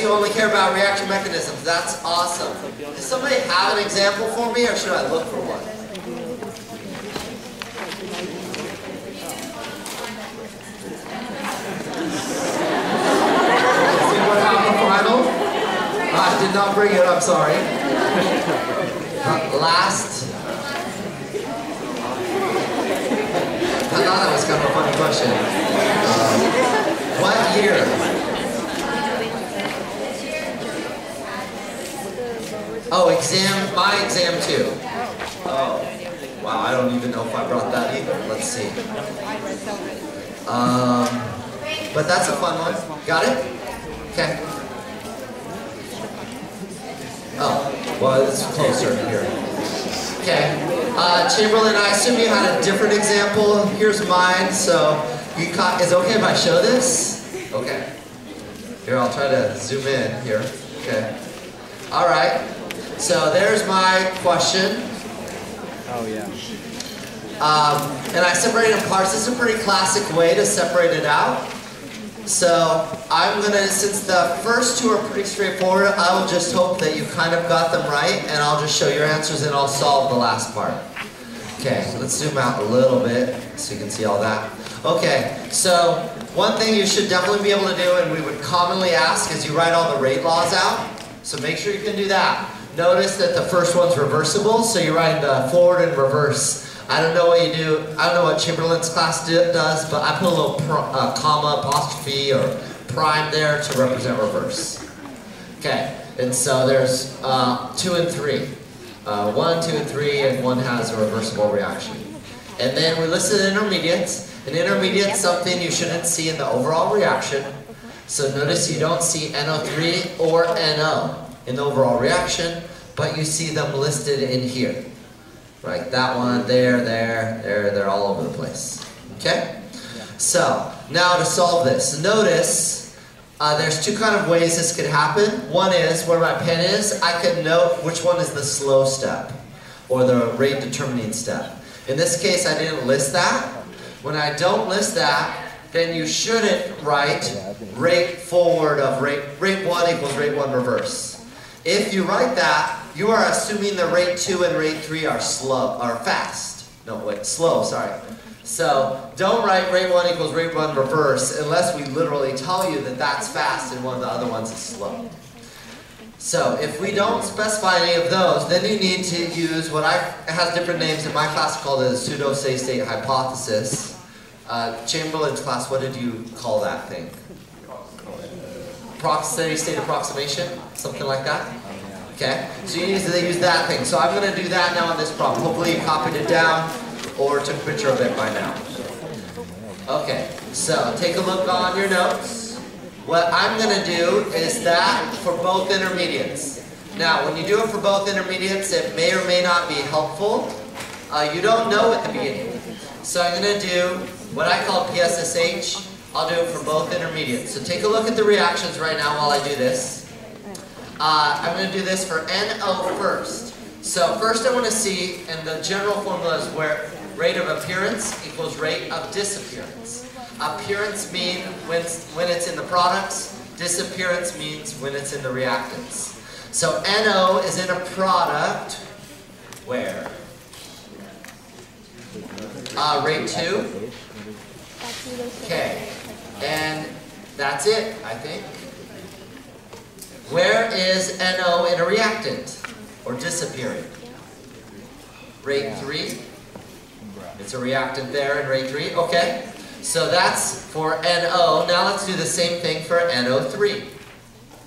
you only care about reaction mechanisms. That's awesome. Does somebody have an example for me, or should I look for one? See what happened final? I did not bring it, I'm sorry. Last. I thought that was kind of a funny question. What year? Oh, my exam too. Oh, wow, I don't even know if I brought that either. Let's see. But that's a fun one. Got it? Okay. Oh, well, it's closer here. Okay. Chamberlain, I assume you had a different example. Here's mine, so is it okay if I show this? Okay. Here, I'll try to zoom in here. Okay. All right. So there's my question. Oh, yeah. And I separated in parts. This is a pretty classic way to separate it out. So I'm gonna, since the first two are pretty straightforward, I will just hope that you kind of got them right, and I'll just show your answers and I'll solve the last part. Okay, so let's zoom out a little bit so you can see all that. Okay, so one thing you should definitely be able to do, and we would commonly ask, is you write all the rate laws out. So make sure you can do that. Notice that the first one's reversible, so you write the forward and reverse. I don't know what you do, I don't know what Chamberlain's class does, but I put a little comma, apostrophe, or prime there to represent reverse. Okay, and so there's 2 and 3. 1, 2, and 3, and one has a reversible reaction. And then we listed intermediates. An intermediate is something you shouldn't see in the overall reaction. So notice you don't see NO3 or NO in the overall reaction, but you see them listed in here. Right, that one, they're all over the place. Okay? So, now to solve this, notice there's two kind of ways this could happen. One is, where my pen is, I could note which one is the slow step, or the rate determining step. In this case, I didn't list that. When I don't list that, then you shouldn't write rate forward of rate 1 equals rate 1 reverse. If you write that, you are assuming the rate 2 and rate 3 are fast. No, wait, slow, sorry. So don't write rate 1 equals rate 1 reverse unless we literally tell you that that's fast and one of the other ones is slow. So if we don't specify any of those, then you need to use what it has different names. In my class called it a pseudo steady-state hypothesis. Chamberlain's class, what did you call that thing? Steady-state approximation? Something like that? Okay, so you need to use that thing. So I'm going to do that now on this problem. Hopefully you copied it down or took a picture of it by now. Okay, so take a look on your notes. What I'm going to do is that for both intermediates. Now, when you do it for both intermediates, it may or may not be helpful. You don't know at the beginning. So I'm going to do what I call PSSH. I'll do it for both intermediates. So take a look at the reactions right now while I do this. I'm going to do this for NO first. So first I want to see, and the general formula is where rate of appearance equals rate of disappearance. Appearance means when it's in the products, disappearance means when it's in the reactants. So NO is in a product where? Rate 2. Okay, and that's it, I think. Where is NO in a reactant, or disappearing? Rate 3. It's a reactant there in rate 3. Okay, so that's for NO. Now let's do the same thing for NO3.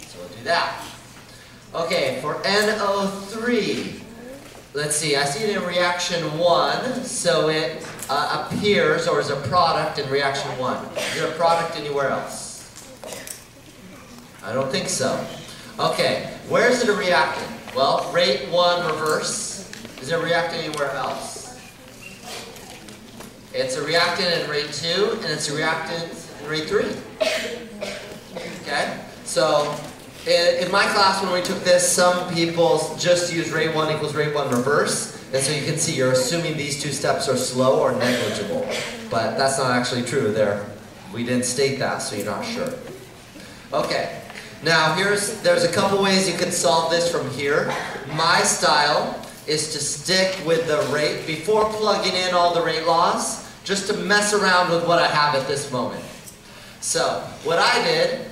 So we'll do that. Okay, for NO3, let's see, I see it in reaction 1, so it appears or is a product in reaction 1. Is it a product anywhere else? I don't think so. Okay, where is it a reactant? Well, rate 1 reverse. Is it a reactant anywhere else? It's a reactant in rate 2, and it's a reactant in rate 3. Okay, so in my class when we took this, some people just use rate 1 equals rate 1 reverse. And so you can see you're assuming these two steps are slow or negligible. But that's not actually true. We didn't state that, so you're not sure. Okay. Now there's a couple ways you can solve this from here. My style is to stick with the rate before plugging in all the rate laws, just to mess around with what I have at this moment. So what I did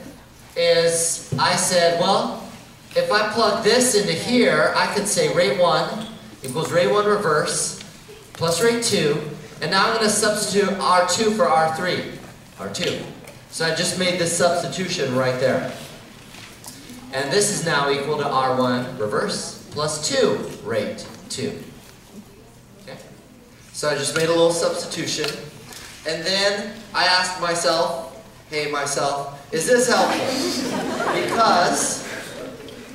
is I said, well, if I plug this into here, I could say rate 1 equals rate 1 reverse plus rate 2, and now I'm going to substitute R2 for R3. R2. So I just made this substitution right there. And this is now equal to R1 reverse plus 2 rate 2. Okay? So I just made a little substitution. And then I asked myself, hey myself, is this helpful? Because,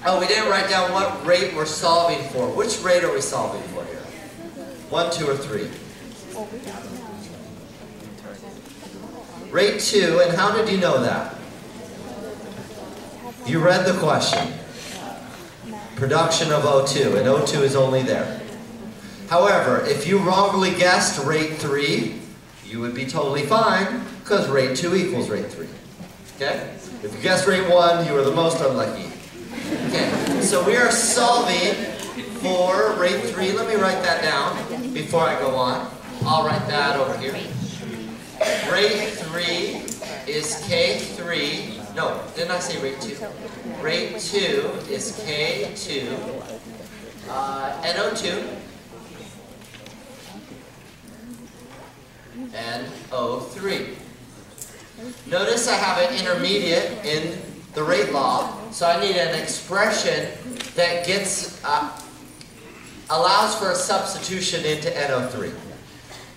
oh, we didn't write down what rate we're solving for. Which rate are we solving for here? 1, 2, or 3? Rate 2, and how did you know that? You read the question. Production of O2, and O2 is only there. However, if you wrongly guessed rate 3, you would be totally fine, because rate 2 equals rate 3. Okay? If you guessed rate 1, you were the most unlucky. Okay, so we are solving for rate 3. Let me write that down before I go on. I'll write that over here. Rate 3 is K3. No, didn't I say rate 2? Rate 2 is K2, NO2, and O3. Notice I have an intermediate in the rate law, so I need an expression that gets allows for a substitution into NO3.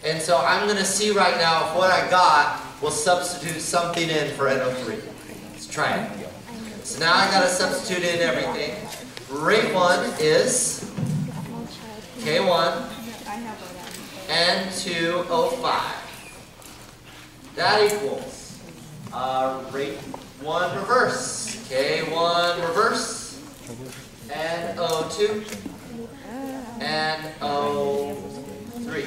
And so I'm going to see right now if what I got will substitute something in for NO3. Let's try it. So now I got to substitute in everything. Rate 1 is K1 N2O5. That equals rate 1 reverse, K1 reverse, and O2, and O3.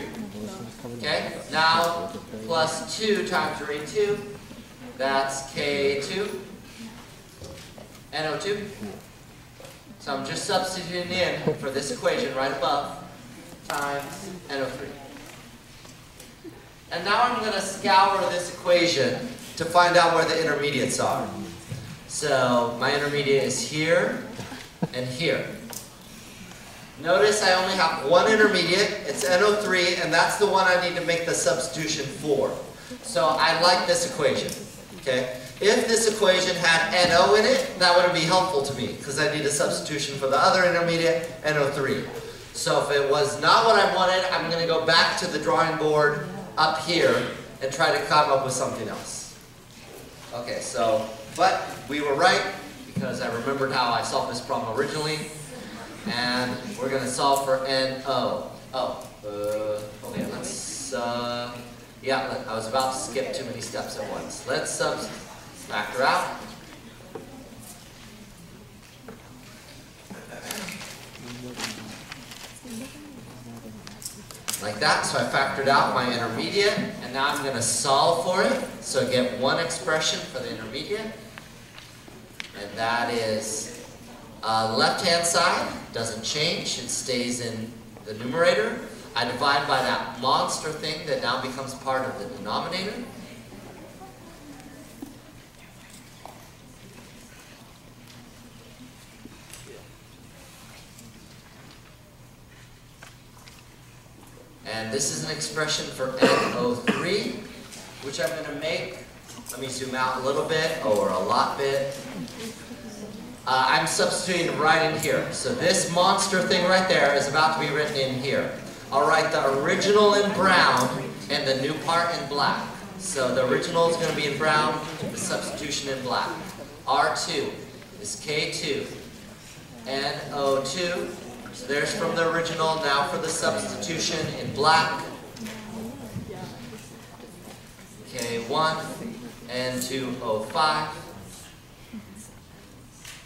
Okay, now plus 2 times rate 2, that's K2, and O2. So I'm just substituting in for this equation right above, times NO3. And now I'm going to scour this equation to find out where the intermediates are. So my intermediate is here and here. Notice I only have one intermediate, it's NO3, and that's the one I need to make the substitution for. So I like this equation. Okay? If this equation had NO in it, that wouldn't be helpful to me, because I need a substitution for the other intermediate, NO3. So if it was not what I wanted, I'm going to go back to the drawing board up here and try to come up with something else. Okay, so, but we were right, because I remembered how I solved this problem originally. And we're going to solve for NO. Okay, let's, yeah, I was about to skip too many steps at once. Let's factor out. Like that, so I factored out my intermediate, and now I'm going to solve for it. So I get one expression for the intermediate, and that is left-hand side doesn't change, it stays in the numerator. I divide by that monster thing that now becomes part of the denominator. And this is an expression for NO3, which I'm going to make. Let me zoom out a little bit, or a lot bit. I'm substituting right in here. So this monster thing right there is about to be written in here. I'll write the original in brown and the new part in black. So the original is going to be in brown, the substitution in black. R2 is K2, NO2. So there's from the original, now for the substitution in black. K1, N2O5.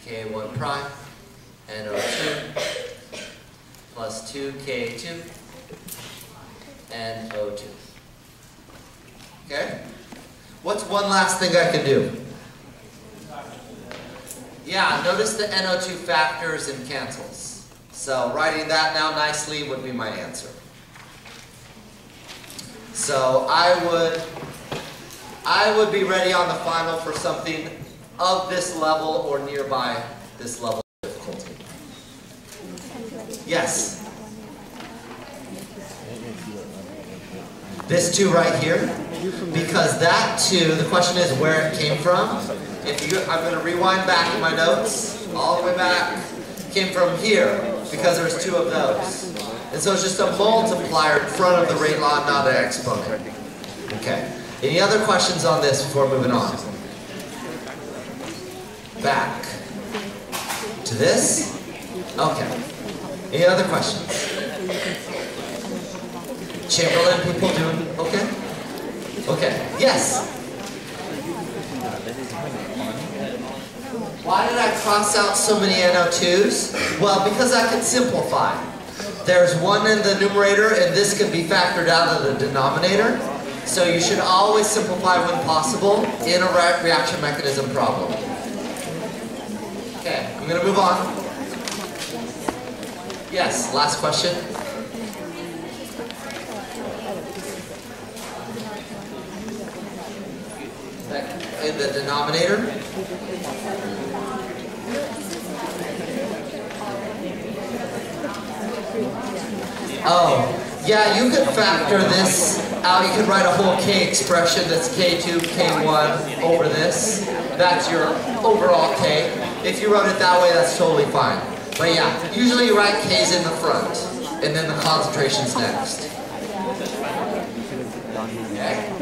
K1 prime, NO2, plus 2 K2, and O2. Okay? What's one last thing I can do? Yeah, notice the NO2 factors and cancels. So writing that now nicely would be my answer. So I would be ready on the final for something of this level or nearby this level of difficulty. Yes? This 2 right here, because that 2, the question is where it came from. I'm going to rewind back in my notes, all the way back. Came from here, because there's 2 of those. And so it's just a multiplier in front of the rate law, not an exponent. Okay. Any other questions on this before moving on? Back to this. Okay. Any other questions? Chamberlain people doing okay? Okay. Yes? Why did I cross out so many NO2s? Well, because I can simplify. There's 1 in the numerator, and this can be factored out of the denominator. So you should always simplify when possible in a reaction mechanism problem. Okay, I'm going to move on. Yes, last question. In the denominator. Oh, yeah, you could factor this out. You could write a whole K expression that's K2, K1 over this. That's your overall K. If you wrote it that way, that's totally fine. But yeah, usually you write K's in the front, and then the concentration's next. Okay?